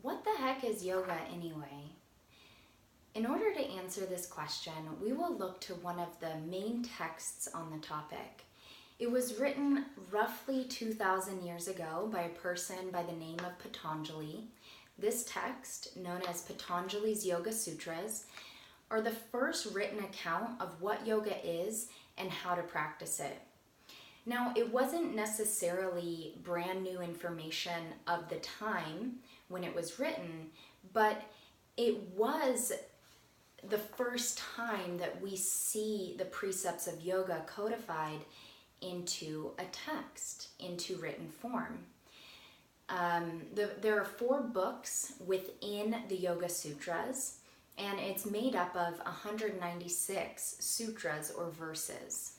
What the heck is yoga anyway? In order to answer this question, we will look to one of the main texts on the topic. It was written roughly 2,000 years ago by a person by the name of Patanjali. This text, known as Patanjali's Yoga Sutras, are the first written account of what yoga is and how to practice it. Now, it wasn't necessarily brand new information of the time when it was written, but it was the first time that we see the precepts of yoga codified into a text, into written form. There are 4 books within the Yoga Sutras, and it's made up of 196 sutras or verses.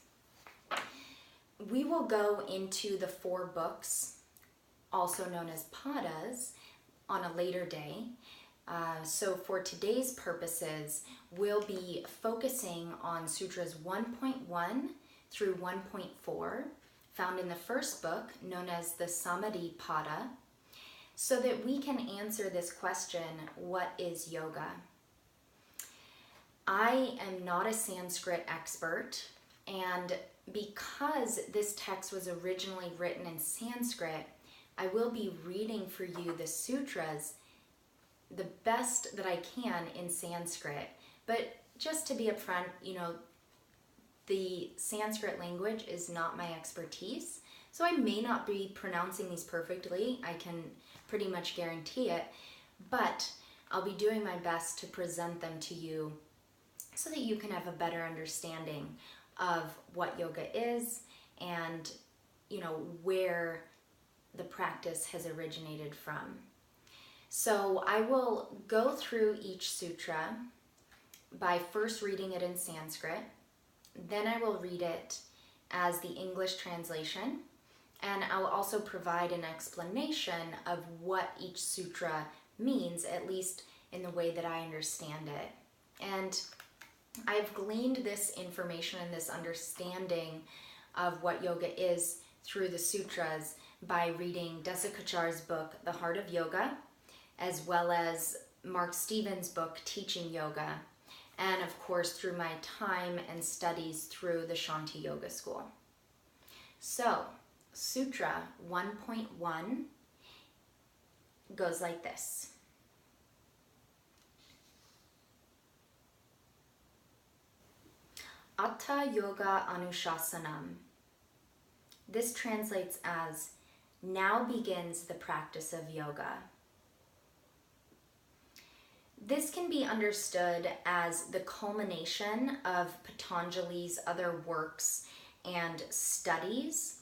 We will go into the 4 books, also known as padas, on a later day. So for today's purposes, we'll be focusing on Sutras 1.1 through 1.4, found in the first book, known as the Samadhi Pada, so that we can answer this question, what is yoga? I am not a Sanskrit expert, and because this text was originally written in Sanskrit, I will be reading for you the sutras the best that I can in Sanskrit. But just to be upfront, the Sanskrit language is not my expertise, so I may not be pronouncing these perfectly. I can pretty much guarantee it, but I'll be doing my best to present them to you so that you can have a better understanding of what yoga is and, where the practice has originated from. So I will go through each sutra by first reading it in Sanskrit. Then I will read it as the English translation, and I will also provide an explanation of what each sutra means, at least in the way that I understand it. And I've gleaned this information and this understanding of what yoga is through the sutras by reading Desikachar's book, The Heart of Yoga, as well as Mark Stevens' book, Teaching Yoga, and of course through my time and studies through the Shanti Yoga School. So, Sutra 1.1 goes like this. Atta Yoga Anushasanam. This translates as, now begins the practice of yoga. This can be understood as the culmination of Patanjali's other works and studies,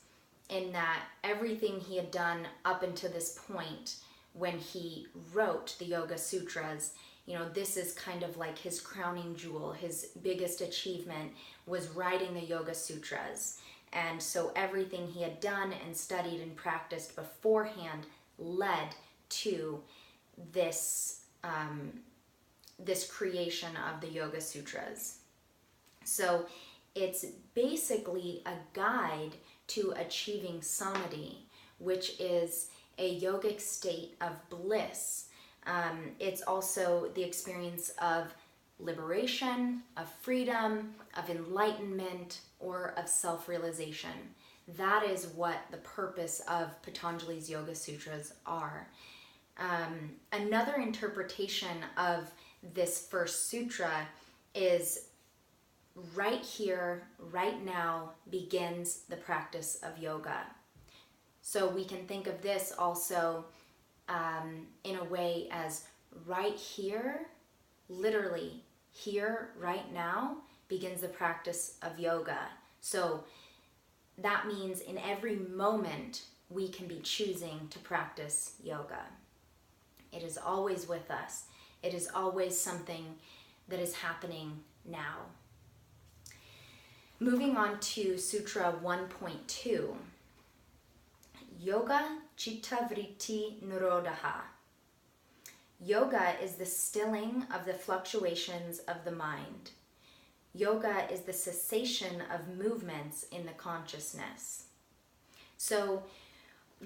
in that everything he had done up until this point when he wrote the Yoga Sutras, this is kind of like his crowning jewel. His biggest achievement was writing the Yoga Sutras. And so everything he had done and studied and practiced beforehand led to this creation of the Yoga Sutras. So it's basically a guide to achieving samadhi, which is a yogic state of bliss. It's also the experience of liberation, of freedom, of enlightenment, or of self-realization. That is what the purpose of Patanjali's Yoga Sutras are. Another interpretation of this first sutra is, right here, right now, begins the practice of yoga. So we can think of this also in a way as right here, literally here, right now, begins the practice of yoga. So that means in every moment we can be choosing to practice yoga. It is always with us. It is always something that is happening now. Moving on to Sutra 1.2. Yoga Chitta Vritti Nirodha. Yoga is the stilling of the fluctuations of the mind. Yoga is the cessation of movements in the consciousness. So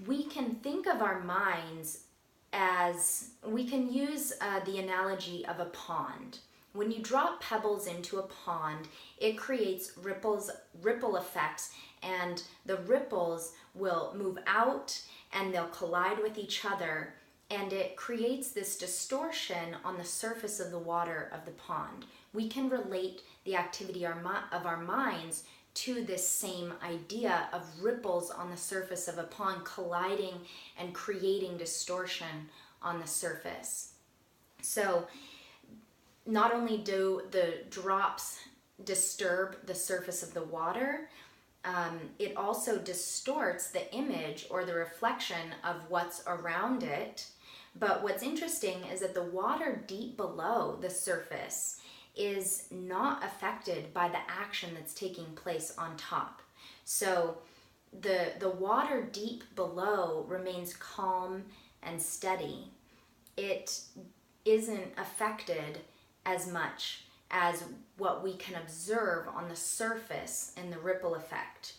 we can think of our minds as we can use the analogy of a pond. When you drop pebbles into a pond, it creates ripple effects, and the ripples will move out and they'll collide with each other, and it creates this distortion on the surface of the water of the pond. We can relate the activity of our minds to this same idea of ripples on the surface of a pond colliding and creating distortion on the surface. So not only do the drops disturb the surface of the water, it also distorts the image or the reflection of what's around it. But what's interesting is that the water deep below the surface is not affected by the action that's taking place on top. So the water deep below remains calm and steady. It isn't affected as much as what we can observe on the surface in the ripple effect.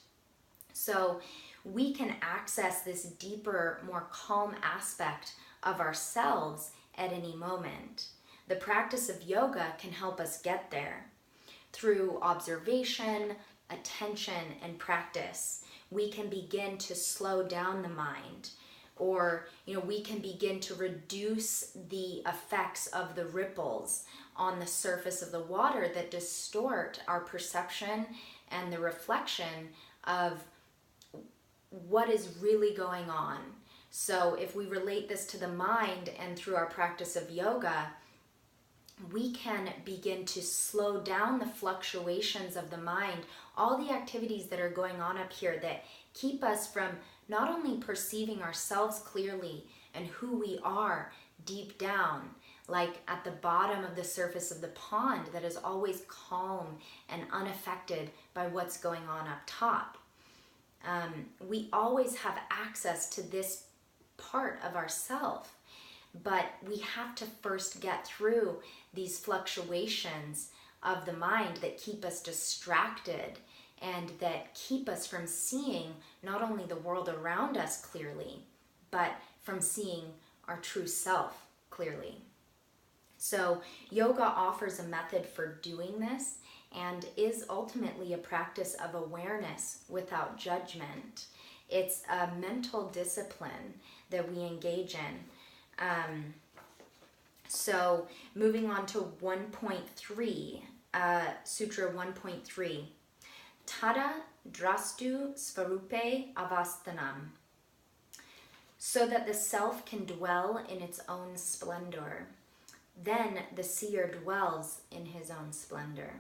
So we can access this deeper, more calm aspect of ourselves at any moment. The practice of yoga can help us get there. Through observation, attention, and practice, we can begin to slow down the mind, or we can begin to reduce the effects of the ripples on the surface of the water that distort our perception and the reflection of what is really going on. So if we relate this to the mind and through our practice of yoga, we can begin to slow down the fluctuations of the mind, all the activities that are going on up here that keep us from not only perceiving ourselves clearly and who we are deep down, like at the bottom of the surface of the pond that is always calm and unaffected by what's going on up top. We always have access to this part of ourself, but we have to first get through these fluctuations of the mind that keep us distracted and that keep us from seeing not only the world around us clearly, but from seeing our true self clearly. So yoga offers a method for doing this and is ultimately a practice of awareness without judgment. It's a mental discipline that we engage in. So moving on to 1.3, Sutra 1.3. Tada drastu svarupe avastanam. So that the self can dwell in its own splendor. Then the seer dwells in his own splendor.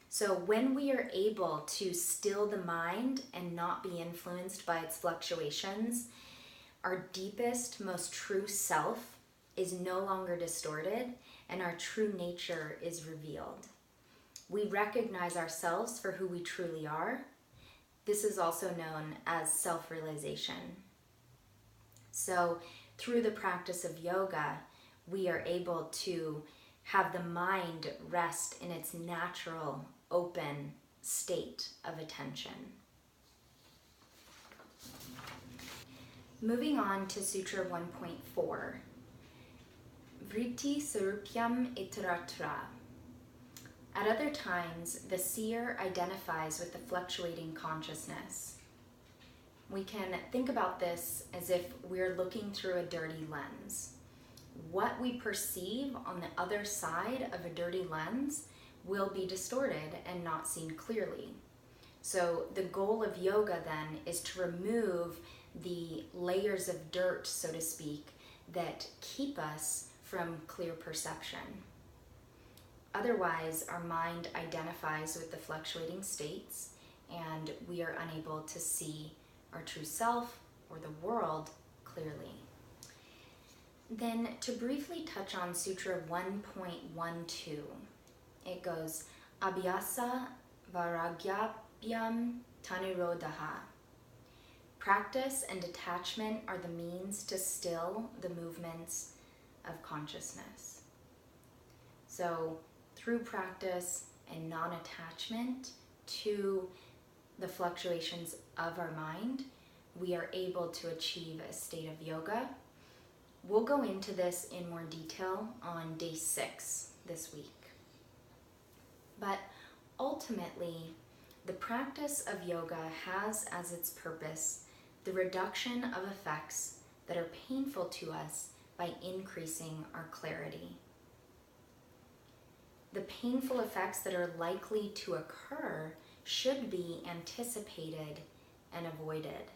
So when we are able to still the mind and not be influenced by its fluctuations, our deepest, most true self is no longer distorted and our true nature is revealed. We recognize ourselves for who we truly are. This is also known as self-realization. So through the practice of yoga, we are able to have the mind rest in its natural, open state of attention. Moving on to Sutra 1.4. Vritti Sarupyam Itaratra. At other times, the seer identifies with the fluctuating consciousness. We can think about this as if we're looking through a dirty lens. What we perceive on the other side of a dirty lens will be distorted and not seen clearly. So the goal of yoga then is to remove the layers of dirt, so to speak, that keep us from clear perception. Otherwise, our mind identifies with the fluctuating states and we are unable to see our true self or the world clearly. Then to briefly touch on Sutra 1.12, it goes, Abhyasa Vairagyabhyam Tanirodha. Practice and detachment are the means to still the movements of consciousness. So through practice and non-attachment to the fluctuations of our mind, we are able to achieve a state of yoga we'll go into this in more detail on day 6 this week. But ultimately, the practice of yoga has as its purpose the reduction of effects that are painful to us by increasing our clarity. The painful effects that are likely to occur should be anticipated and avoided.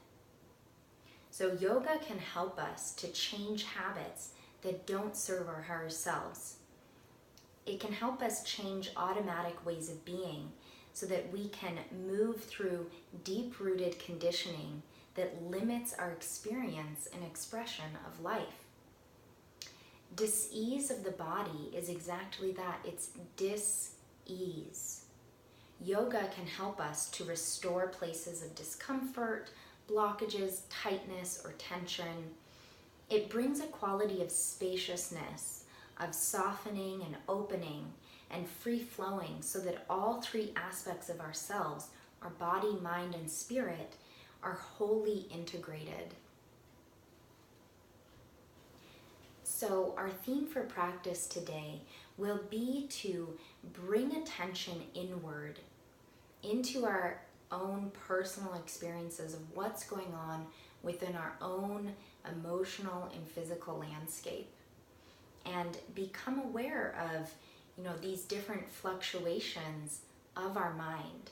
So yoga can help us to change habits that don't serve our higher selves. It can help us change automatic ways of being so that we can move through deep-rooted conditioning that limits our experience and expression of life. Dis-ease of the body is exactly that. It's dis-ease. Yoga can help us to restore places of discomfort, blockages, tightness, or tension. It brings a quality of spaciousness, of softening and opening and free-flowing so that all 3 aspects of ourselves, our body, mind, and spirit, are wholly integrated. So our theme for practice today will be to bring attention inward into our own personal experiences of what's going on within our own emotional and physical landscape, and become aware of, these different fluctuations of our mind,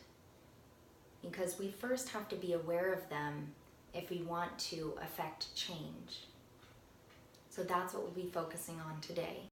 because we first have to be aware of them if we want to affect change. So that's what we'll be focusing on today.